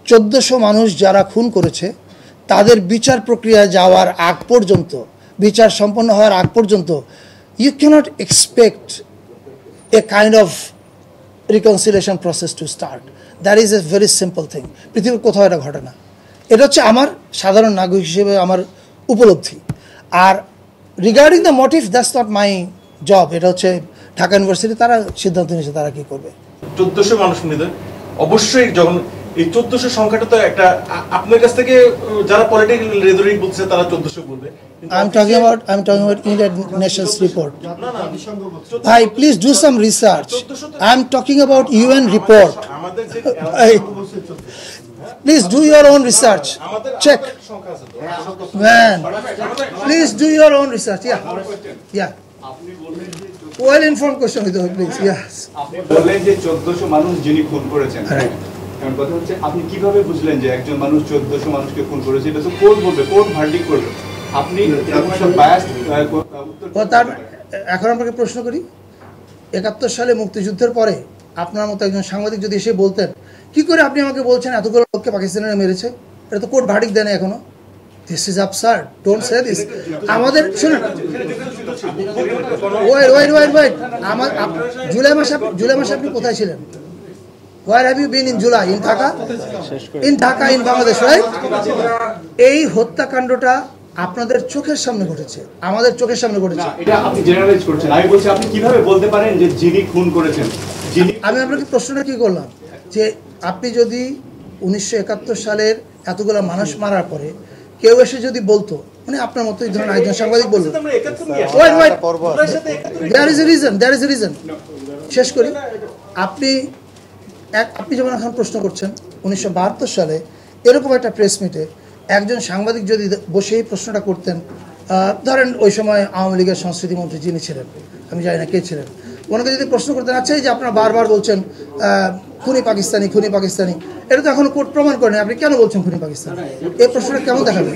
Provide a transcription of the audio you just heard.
1400 মানুষ যারা খুন করেছে তাদের বিচার প্রক্রিয়া যাওয়ার আগ পর্যন্ত, বিচার সম্পন্ন হওয়ার আগ পর্যন্ত you cannot expect a kind of reconciliation process to start. That is a very simple thing. পৃথিবীর কোথাও এটা ঘটে না। এটা হচ্ছে আমার সাধারণ নাগরিক হিসেবে আমার উপলব্ধি। আর regarding the motive, that's not my job. এটা হচ্ছে ঢাকা ইউনিভার্সিটি, তারা সিদ্ধান্ত নিয়েছে তারা কি করবে। 1400 মানুষ মৃত্যু, অবশ্যই যখন এই 1400 সংখ্যাটা তো একটা আপনার কাছ থেকে যারা পলিটিক্যাল রেটরিক বলছে তারা 1400 বলবে। I'm talking about United Nations report. Bhai, please do some research. I'm talking about UN report. Please do your own research. Check. Man, please do your own research. Yeah. Well informed question with you, please. Yes. আপনি বললেন যে 1400 মানুষ যিনি খুন করেছেন। এখন কথা হচ্ছে আপনি কিভাবে বুঝলেন যে একজন মানুষ 1400 মানুষকে খুন করেছে? এটা তো কোর্ট বলবে, কোর্ট ভার্ডিক্ট করবে। আপনি সব বায়াসড উত্তর। এখন আপনাকে প্রশ্ন করি, 71 সালে মুক্তিযুদ্ধের পরে আপনার মতো একজন সাংবাদিক যদি এসে বলতেন, কি করে আপনি আমাকে বলছেন এতগুলো লোককে পাকিস্তানিরা মেরেছে? এটা তো কোর্ট ভার্ডিক্ট দেয় না এখনো। This is absurd. Don't say this. আমাদের শুনুন, ওয়েট আমার জুলাই মাসে আপনি কোথায় ছিলেন? Where have you been in July? In Dhaka? In Dhaka, in Bangladesh, right? এই হত্যাকাণ্ডটা আপনাদের চোখের সামনে ঘটেছে, আমাদের চোখের সামনে ঘটেছে। এটা আপনি জেনারেলাইজ করছেন। আমি বলছি আপনি কিভাবে বলতে পারেন যে যিনি খুন করেছেন? আমি আপনাকে প্রশ্নটা কি করলাম যে আপনি যদি 1971 সালের এতগুলো মানুষ মারার পরে কেউ এসে যদি বলতো, মানে আপনার মতো এই ধরনের একজন সাংবাদিক বললো, there is a reason. শেষ করি। আপনি যেমন এখন প্রশ্ন করছেন, 1972 সালে এরকম একটা প্রেস মিটে একজন সাংবাদিক যদি বসে এই প্রশ্নটা করতেন, ধরেন ওই সময় আওয়ামী লীগের সংস্কৃতি মন্ত্রী যিনি ছিলেন, আমি জানি না কে ছিলেন, ওনাকে যদি প্রশ্ন করতেন, আচ্ছা এই যে আপনারা বারবার বলছেন খুনি পাকিস্তানি, এটা তো এখনো কোর্ট প্রমাণ করেনি, আপনি কেন বলছেন খুনি পাকিস্তানি? এই প্রশ্নটা কেমন দেখাবে?